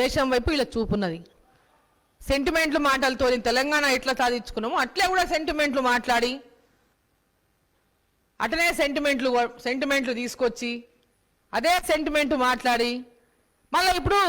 దేశం వైపు ఇలా చూపున్నది. సెంటిమెంట్లు మాటలతో తెలంగాణ ఎట్లా సాధించుకున్నామో అట్లే కూడా సెంటిమెంట్లు మాట్లాడి అటనే సెంటిమెంట్లు తీసుకొచ్చి అదే సెంటిమెంట్ మాట్లాడి మళ్ళీ ఇప్పుడు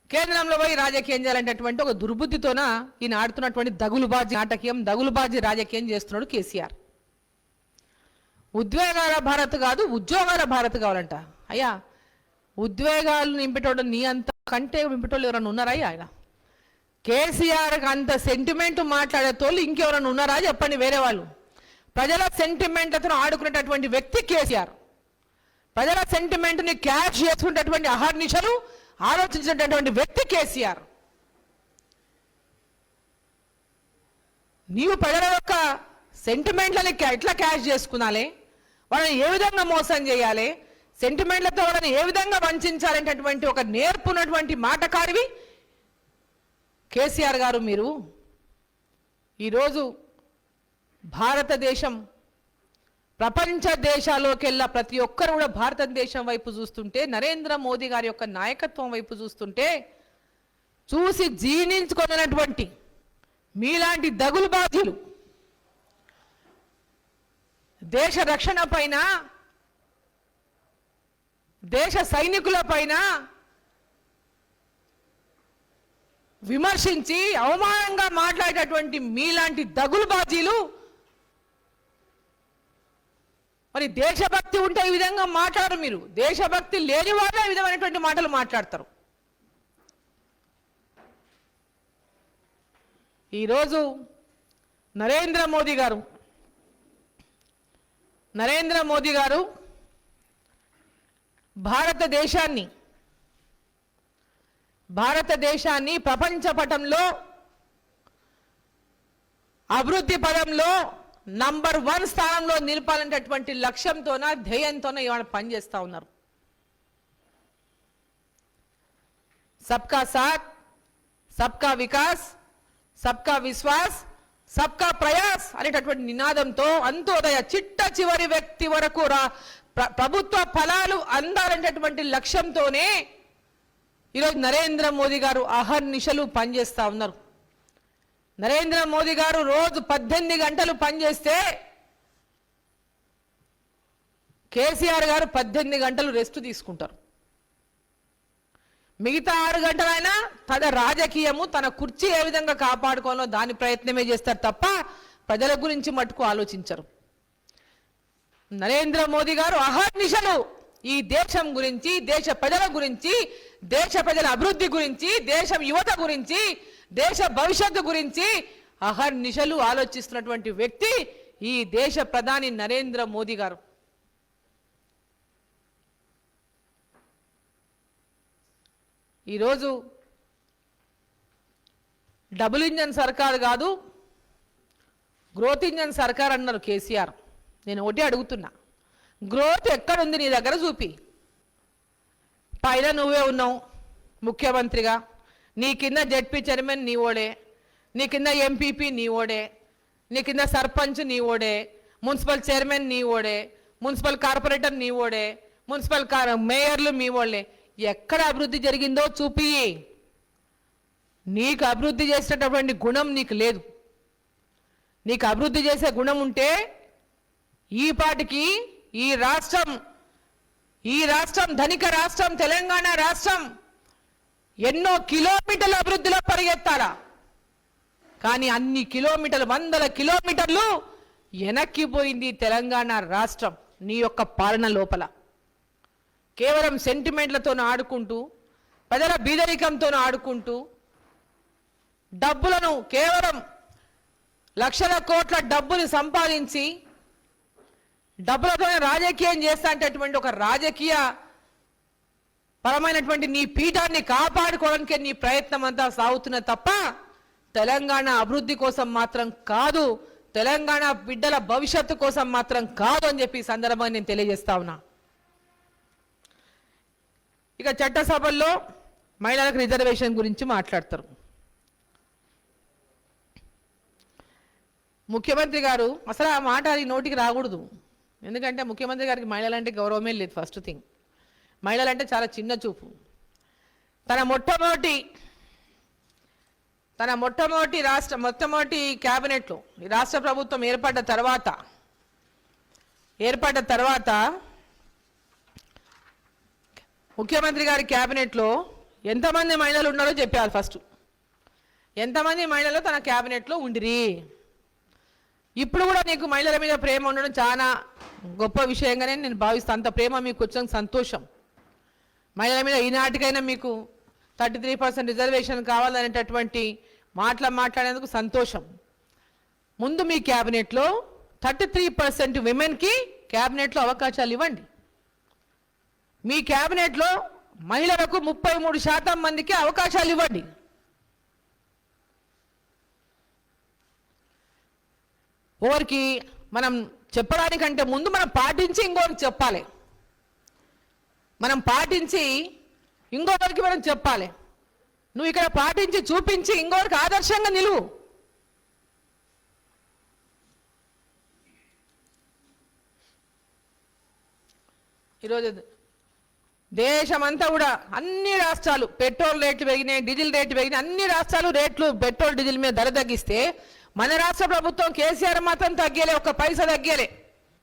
కేంద్రంలో పోయి రాజకీయం చేయాలంటటువంటి ఒక దుర్బుద్ధితోన ఈయన ఆడుతున్నటువంటి దగులుబాజీ రాజకీయం చేస్తున్నాడు కేసీఆర్. ఉద్వేగాల భారత్ కాదు, ఉద్యోగాల భారత్ కావాలంట. అయ్యా, ఉద్వేగాలు నింపేటోడు నీ అంత కంటే నింపేటోళ్ళు ఎవరైనా ఉన్నారా? ఆయన కేసీఆర్కి అంత సెంటిమెంట్ మాట్లాడేటోళ్ళు ఇంకెవరైనా ఉన్నారా చెప్పండి. వేరే వాళ్ళు ప్రజల సెంటిమెంట్లతో ఆడుకునేటటువంటి వ్యక్తి కేసీఆర్. ప్రజల సెంటిమెంట్ని క్యాష్ చేసుకునేటటువంటి అహర్నిశలు ఆలోచించేటటువంటి వ్యక్తి కేసీఆర్. నీవు ప్రజల యొక్క సెంటిమెంట్లని ఎట్లా క్యాష్ చేసుకునాలి, వాళ్ళని ఏ విధంగా మోసం చేయాలి, సెంటిమెంట్లతో వాళ్ళని ఏ విధంగా వంచాలనేటటువంటి ఒక నేర్పున్నటువంటి మాటకారివి కేసీఆర్ గారు. మీరు ఈరోజు భారతదేశం ప్రపంచ దేశాల్లోకెల్లా ప్రతి ఒక్కరు కూడా భారతదేశం వైపు చూస్తుంటే, నరేంద్ర మోదీ గారి యొక్క నాయకత్వం వైపు చూస్తుంటే చూసి జీర్ణించుకున్నటువంటి మీలాంటి దగులుబాజీలు దేశ రక్షణ పైన, దేశ సైనికుల పైన విమర్శించి అవమానంగా మాట్లాడేటటువంటి మీలాంటి దగులుబాజీలు మరి దేశభక్తి ఉంటే ఈ విధంగా మాట్లాడరు. మీరు దేశభక్తి లేని వాళ్ళే ఈ విధమైనటువంటి మాటలు మాట్లాడతారు. ఈరోజు నరేంద్ర మోదీ గారు భారతదేశాన్ని ప్రపంచ పటంలో అభివృద్ధి పదంలో నంబర్ 1 స్థానంలో నిలపాలనేటటువంటి లక్ష్యంతోన ధ్యేయంతోన ఇవాళ పనిచేస్తూ ఉన్నారు. సబ్కా సాత్, సబ్కా వికాస్, సబ్కా విశ్వాస్, సబ్కా ప్రయాస్ అనేటటువంటి నినాదంతో అంత్యోదయ చిట్ట చివరి వ్యక్తి వరకు ప్రభుత్వ ఫలాలు అందాలనేటటువంటి లక్ష్యంతోనే ఈరోజు నరేంద్ర మోదీ గారు అహర్నిశలు పనిచేస్తూ ఉన్నారు. నరేంద్ర మోదీ గారు రోజు 18 గంటలు పనిచేస్తే కేసీఆర్ గారు 18 గంటలు రెస్ట్ తీసుకుంటారు. మిగతా 6 గంటలైనా తన రాజకీయము, తన కుర్చీ ఏ విధంగా కాపాడుకోవాలో దాని ప్రయత్నమే చేస్తారు తప్ప ప్రజల గురించి మటుకు ఆలోచించరు. నరేంద్ర మోదీ గారు అహర్నిశలు ఈ దేశం గురించి, దేశ ప్రజల గురించి, దేశ ప్రజల అభివృద్ధి గురించి, దేశం యువత గురించి, దేశ భవిష్యత్తు గురించి అహర్నిశలు ఆలోచిస్తున్నటువంటి వ్యక్తి ఈ దేశ ప్రధాని నరేంద్ర మోదీ గారు. ఈరోజు డబుల్ ఇంజన్ సర్కార్ కాదు, గ్రోత్ ఇంజన్ సర్కార్ అన్నారు కేసీఆర్. నేను ఒకటి అడుగుతున్నా, గ్రోత్ ఎక్కడుంది నీ దగ్గర చూపి. పైన నువ్వే ఉన్నావు ముఖ్యమంత్రిగా, నీ కింద జెడ్పీ చైర్మన్ నీ ఓడే, నీ కింద ఎంపీపీ నీ ఓడే, నీ కింద సర్పంచ్ నీ ఓడే, మున్సిపల్ చైర్మన్ నీ ఓడే, మున్సిపల్ కార్పొరేటర్ నీ ఓడే, మున్సిపల్ మేయర్లు మీ ఓడే. ఎక్కడ అభివృద్ధి జరిగిందో చూపి. నీకు అభివృద్ధి చేసేటటువంటి గుణం నీకు లేదు. నీకు అభివృద్ధి చేసే గుణం ఉంటే ఈ పాటికి ఈ రాష్ట్రం ధనిక రాష్ట్రం తెలంగాణ రాష్ట్రం ఎన్నో కిలోమీటర్ల అభివృద్ధిలో పరిగెత్తాలా. కానీ అన్ని కిలోమీటర్లు, 100 కిలోమీటర్లు వెనక్కిపోయింది తెలంగాణ రాష్ట్రం నీ యొక్క పాలన లోపల. కేవలం సెంటిమెంట్లతో ఆడుకుంటూ, ప్రజల బీదరికంతో ఆడుకుంటూ, డబ్బులను కేవలం లక్షల కోట్ల డబ్బులు సంపాదించి డబ్బులతోనే రాజకీయం చేస్తాంటటువంటి ఒక రాజకీయ పరమైనటువంటి నీ పీఠాన్ని కాపాడుకోవడానికి నీ ప్రయత్నం అంతా సాగుతున్న తప్ప తెలంగాణ అభివృద్ధి కోసం మాత్రం కాదు, తెలంగాణ బిడ్డల భవిష్యత్తు కోసం మాత్రం కాదు అని చెప్పి సందర్భంగా నేను తెలియజేస్తా ఉన్నా. ఇక చట్టసభల్లో మహిళలకు రిజర్వేషన్ గురించి మాట్లాడతారు. ముఖ్యమంత్రి గారు అసలు ఆ మాట అది నోటికి రాకూడదు. ఎందుకంటే ముఖ్యమంత్రి గారికి మహిళలంటే గౌరవమే లేదు. ఫస్ట్ థింగ్, మహిళలంటే చాలా చిన్న చూపు. తన మొట్టమొదటి క్యాబినెట్లో ఈ రాష్ట్ర ప్రభుత్వం ఏర్పడ్డ తర్వాత ముఖ్యమంత్రి గారి క్యాబినెట్లో ఎంతమంది మహిళలు ఉన్నారో చెప్పారు. ఫస్ట్ ఎంతమంది మహిళలు తన క్యాబినెట్లో ఉండిరి. ఇప్పుడు కూడా నీకు మహిళల మీద ప్రేమ ఉండడం చాలా గొప్ప విషయంగానే నేను భావిస్తాను. అంత ప్రేమ మీకు వచ్చిన సంతోషం. మహిళల మీద ఈనాటికైనా మీకు 33% రిజర్వేషన్ కావాలనేటటువంటి మాట్లాడేందుకు సంతోషం. ముందు మీ క్యాబినెట్లో 33% విమెన్కి క్యాబినెట్లో అవకాశాలు ఇవ్వండి. మీ క్యాబినెట్లో మహిళలకు 33% మందికి అవకాశాలు ఇవ్వండి. ఓరికి మనం చెప్పడానికంటే ముందు మనం పాటించి ఇంకొకరికి చెప్పాలి. మనం చెప్పాలి. నువ్వు ఇక్కడ పాటించి చూపించి ఇంకొకరికి ఆదర్శంగా నిలువు. ఈరోజు దేశమంతా కూడా అన్ని రాష్ట్రాలు పెట్రోల్ రేట్లు పెరిగినాయి, డీజిల్ రేట్లు పెరిగినాయి. అన్ని రాష్ట్రాలు రేట్లు పెట్రోల్ డీజిల్ మీద ధర తగ్గిస్తే మన రాష్ట్ర ప్రభుత్వం కేసీఆర్ మాత్రం తగ్గలే, ఒక్క పైసా తగ్గలే.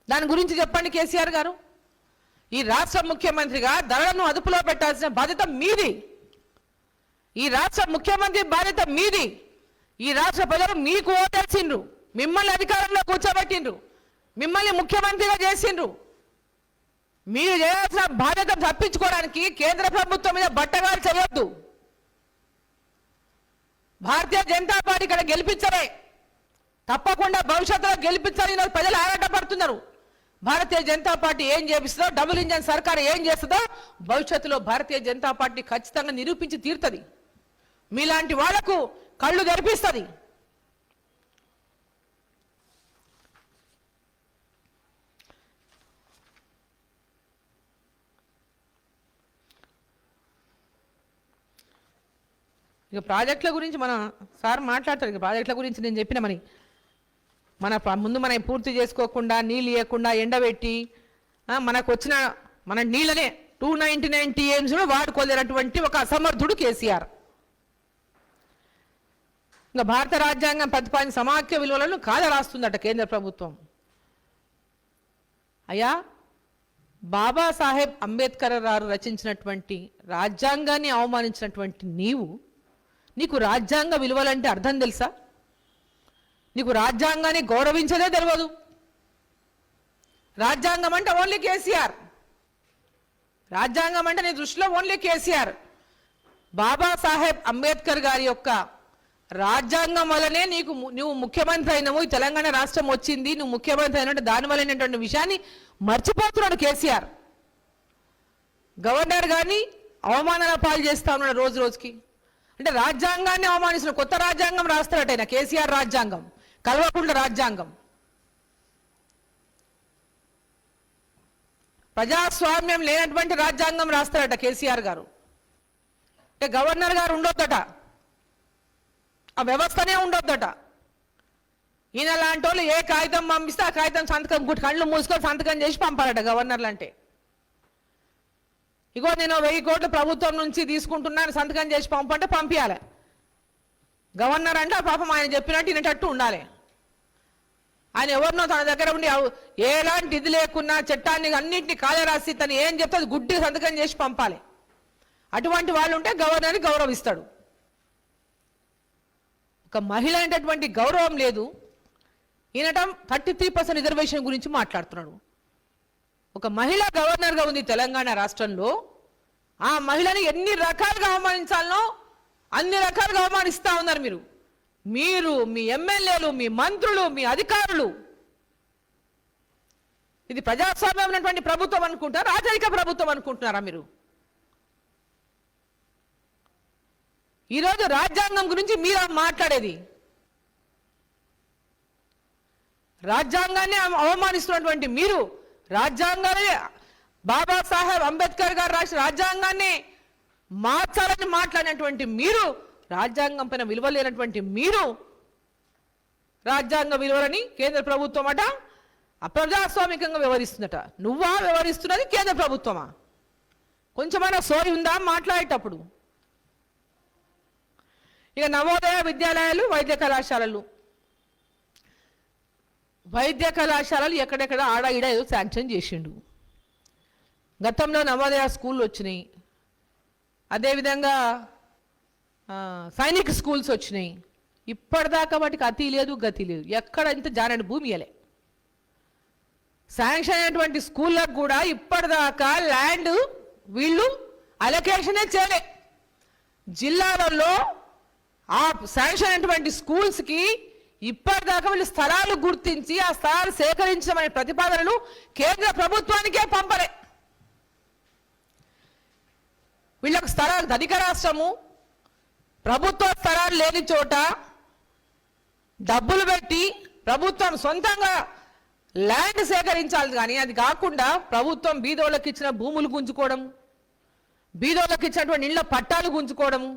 దాని గురించి చెప్పండి కేసీఆర్ గారు. ఈ రాష్ట్ర ముఖ్యమంత్రిగా ధరలను అదుపులో పెట్టాల్సిన బాధ్యత మీది. ఈ రాష్ట్ర ముఖ్యమంత్రి బాధ్యత మీది. ఈ రాష్ట్ర ప్రజలు మీకు ఓటేసిండ్రు, మిమ్మల్ని అధికారంలో కూర్చోబెట్టిండ్రు, మిమ్మల్ని ముఖ్యమంత్రిగా చేసిండ్రు. మీరు చేయాల్సిన బాధ్యత తప్పించుకోవడానికి కేంద్ర ప్రభుత్వం మీద బట్టగాలు చేయొద్దు. భారతీయ జనతా పార్టీ ఇక్కడ గెలిపించలే, తప్పకుండా భవిష్యత్తులో గెలిపించాలని ప్రజలు ఆరాటపడుతున్నారు. భారతీయ జనతా పార్టీ ఏం చేపిస్తుందో, డబుల్ ఇంజన్ సర్కార్ ఏం చేస్తుందో భవిష్యత్తులో భారతీయ జనతా పార్టీ ఖచ్చితంగా నిరూపించి తీరుతుంది. మీలాంటి వాళ్లకు కళ్ళు తెరిపిస్తుంది. ఇక ప్రాజెక్టుల గురించి మన సార్ మాట్లాడతారు. ఇక ప్రాజెక్టుల గురించి నేను చెప్పిన ముందు మనం పూర్తి చేసుకోకుండా నీళ్ళు ఇవ్వకుండా ఎండబెట్టి మనకు వచ్చిన మన నీళ్ళనే 299 TMs వాడుకోలేనటువంటి ఒక అసమర్థుడు కేసీఆర్. ఇంకా భారత రాజ్యాంగం ప్రతిపాదించిన సమాఖ్య విలువలను కాదరాస్తుందట కేంద్ర ప్రభుత్వం. అయ్యా, బాబాసాహెబ్ అంబేద్కర్ గారు రచించినటువంటి రాజ్యాంగాన్ని అవమానించినటువంటి నీకు రాజ్యాంగ విలువలంటే అర్థం తెలుసా? నీకు రాజ్యాంగాన్ని గౌరవించదే తెలియదు. రాజ్యాంగం అంటే ఓన్లీ కేసీఆర్. రాజ్యాంగం అంటే నీ దృష్టిలో ఓన్లీ కేసీఆర్. బాబాసాహెబ్ అంబేద్కర్ గారి యొక్క రాజ్యాంగం వల్లనే నువ్వు ముఖ్యమంత్రి అయినవు, తెలంగాణ రాష్ట్రం వచ్చింది, నువ్వు ముఖ్యమంత్రి అయినట్టు దానివల్లనేటువంటి విషయాన్ని మర్చిపోతున్నాడు కేసీఆర్. గవర్నర్ గారిని అవమానాల పాలు చేస్తా ఉన్నాడు రోజు రోజుకి. అంటే రాజ్యాంగాన్ని అవమానిస్తున్న కొత్త రాజ్యాంగం రాస్తారట ఆయన. కేసీఆర్ రాజ్యాంగం, కల్వకుంట్ల రాజ్యాంగం. ప్రజాస్వామ్యం లేనటువంటి రాజ్యాంగం రాస్తారట కేసీఆర్ గారు. అంటే గవర్నర్ గారు ఉండొద్దట, ఆ వ్యవస్థనే ఉండొద్దట. ఈయన లాంటి వాళ్ళు ఏ కాగితం పంపిస్తే ఆ కాగితం సంతకం కళ్ళు మూసుకొని సంతకం చేసి పంపారట గవర్నర్లు. అంటే ఇగో నేను 1000 కోట్లు ప్రభుత్వం నుంచి తీసుకుంటున్నాను సంతకం చేసి పంపంటే పంపించాలి. గవర్నర్ అంటే పాపం ఆయన చెప్పినట్టు వినేటట్టు ఉండాలి. ఆయన ఎవరినో తన దగ్గర ఉండి ఎలాంటి ఇది లేకున్నా చట్టాన్ని అన్నింటినీ కాలరాసి తను ఏం చెప్తే అది గుడ్డి సంతకం చేసి పంపాలి. అటువంటి వాళ్ళు ఉంటే గవర్నర్ని గౌరవిస్తాడు. ఒక మహిళ అనేటటువంటి గౌరవం లేదు. ఈయనటం 33% రిజర్వేషన్ గురించి మాట్లాడుతున్నాడు. ఒక మహిళ గవర్నర్గా ఉంది తెలంగాణ రాష్ట్రంలో. ఆ మహిళని ఎన్ని రకాలుగా అవమానించాలనో అన్ని రకాలుగా అవమానిస్తూ ఉన్నారు మీరు, మీ ఎమ్మెల్యేలు, మీ మంత్రులు, మీ అధికారులు. ఇది ప్రజాస్వామ్యమైనటువంటి ప్రభుత్వం అనుకుంటారా, రాజరిక ప్రభుత్వం అనుకుంటున్నారా మీరు? ఈరోజు రాజ్యాంగం గురించి మీరు మాట్లాడేది, రాజ్యాంగాన్ని అవమానిస్తున్నటువంటి మీరు, రాజ్యాంగాన్ని బాబాసాహెబ్ అంబేద్కర్ గారు రాసిన రాజ్యాంగాన్ని మార్చాలని మాట్లాడినటువంటి మీరు, రాజ్యాంగం పైన విలువ లేనటువంటి మీరు, రాజ్యాంగ విలువలని కేంద్ర ప్రభుత్వం అట అప్రజాస్వామికంగా వ్యవహరిస్తుందట. నువ్వా వ్యవహరిస్తున్నది, కేంద్ర ప్రభుత్వమా? కొంచెమైనా సోయి ఉందా మాట్లాడేటప్పుడు? ఇక నవోదయ విద్యాలయాలు, వైద్య కళాశాలలు. వైద్య కళాశాలలు ఎక్కడెక్కడ ఆడ ఈడ ఏదో శాంక్షన్ చేసిండు. గతంలో నవోదయ స్కూళ్ళు వచ్చినాయి, అదేవిధంగా సైనిక్ స్కూల్స్ వచ్చినాయి. ఇప్పటిదాకా వాటికి అతి లేదు గతి లేదు, ఎక్కడ ఇంత జానని భూమి ఇవ్వలే. శాంక్షన్ అయినటువంటి స్కూళ్ళకు కూడా ఇప్పటిదాకా ల్యాండ్ వీళ్ళు అలొకేషనే చేయలే. జిల్లాలలో ఆ శాంక్షన్ అయినటువంటి స్కూల్స్కి ఇప్పటిదాకా వీళ్ళు స్థలాలు గుర్తించి ఆ స్థలాలు సేకరించమనే ప్రతిపాదనలు కేంద్ర ప్రభుత్వానికే పంపలే. వీళ్ళకు స్థలాలు ధనిక రాష్ట్రము, ప్రభుత్వ స్థలాలు లేని చోట డబ్బులు పెట్టి ప్రభుత్వం సొంతంగా ల్యాండ్ సేకరించాలి. కానీ అది కాకుండా ప్రభుత్వం బీదోళ్ళకి ఇచ్చిన భూములు గుంజుకోవడం, బీదోళ్ళకి ఇచ్చినటువంటి ఇళ్ల పట్టాలు గుంజుకోవడము,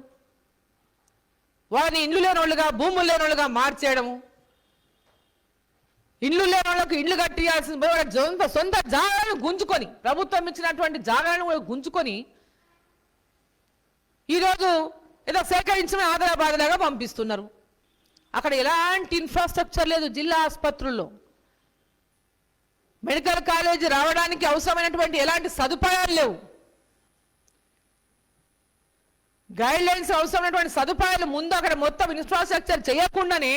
వాళ్ళని ఇండ్లు లేనోళ్ళుగా భూములు లేనోళ్ళుగా మార్చేయడము, ఇండ్లు లేనోళ్ళకు ఇండ్లు కట్టియాల్సిన సొంత జాగాలను గుంజుకొని, ప్రభుత్వం ఇచ్చినటువంటి జాగాలను కూడా గుంజుకొని ఈరోజు ఏదో సేకరించిన ఆదరాబాదలాగా పంపిస్తున్నారు. అక్కడ ఎలాంటి ఇన్ఫ్రాస్ట్రక్చర్ లేదు. జిల్లా ఆసుపత్రుల్లో మెడికల్ కాలేజీ రావడానికి అవసరమైనటువంటి ఎలాంటి సదుపాయాలు లేవు. గైడ్ లైన్స్ అవసరమైనటువంటి సదుపాయాలు ముందు అక్కడ మొత్తం ఇన్ఫ్రాస్ట్రక్చర్ చేయకుండానే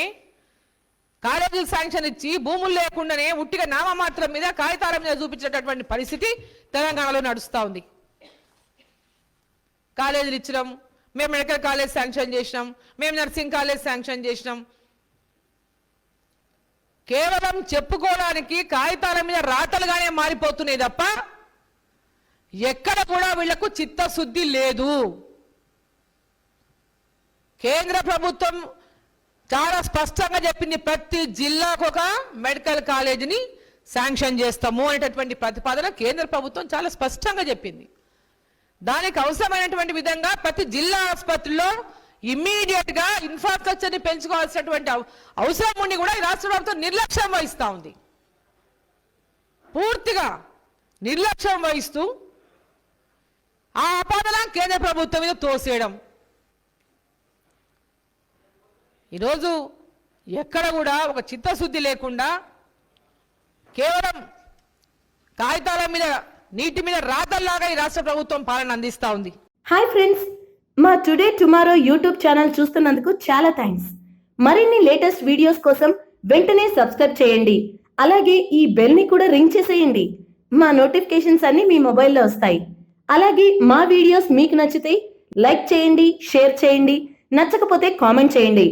కాలేజీలు శాంక్షన్ ఇచ్చి భూములు లేకుండానే ఉట్టిగా నామమాత్రం మీద కాగితాల మీద చూపించేటటువంటి పరిస్థితి తెలంగాణలో నడుస్తూ ఉంది. కాలేజీలు ఇచ్చినాం, మేము మెడికల్ కాలేజ్ శాంక్షన్ చేసినాం, మేము నర్సింగ్ కాలేజ్ శాంక్షన్ చేసినాం. కేవలం చెప్పుకోవడానికి కాగితాల మీద రాతలుగానే మారిపోతున్నాయి తప్ప ఎక్కడ కూడా వీళ్లకు చిత్తశుద్ధి లేదు. కేంద్ర ప్రభుత్వం చాలా స్పష్టంగా చెప్పింది, ప్రతి జిల్లాకు ఒక మెడికల్ కాలేజీని శాంక్షన్ చేస్తాము అనేటటువంటి ప్రతిపాదన కేంద్ర ప్రభుత్వం చాలా స్పష్టంగా చెప్పింది. దానికి అవసరమైనటువంటి విధంగా ప్రతి జిల్లా ఆసుపత్రిలో ఇమ్మీడియట్ గా ఇన్ఫ్రాస్ట్రక్చర్ ని పెంచుకోవాల్సినటువంటి అవసరం ఉండి కూడా ఈ రాష్ట్ర ప్రభుత్వం నిర్లక్ష్యం వహిస్తూ ఉంది. పూర్తిగా నిర్లక్ష్యం వహిస్తూ ఆ ఆపాదన కేంద్ర ప్రభుత్వం మీద తోసేయడం. ఈరోజు ఎక్కడ కూడా ఒక చిత్తశుద్ధి లేకుండా కేవలం కాగితాల మీద నీటి మీద రాతల్లాగా ఈ రాష్ట్ర ప్రభుత్వం పాలన అందిస్తూ ఉంది. హాయ్ ఫ్రెండ్స్, మా టుడే టుమారో యూట్యూబ్ ఛానల్ చూస్తున్నందుకు చాలా థ్యాంక్స్. మరిన్ని లేటెస్ట్ వీడియోస్ కోసం వెంటనే సబ్స్క్రైబ్ చేయండి. అలాగే ఈ బెల్ ని కూడా రింగ్ చేసేయండి. మా నోటిఫికేషన్స్ అన్ని మీ మొబైల్లో వస్తాయి. అలాగే మా వీడియోస్ మీకు నచ్చితే లైక్ చేయండి, షేర్ చేయండి, నచ్చకపోతే కామెంట్ చేయండి.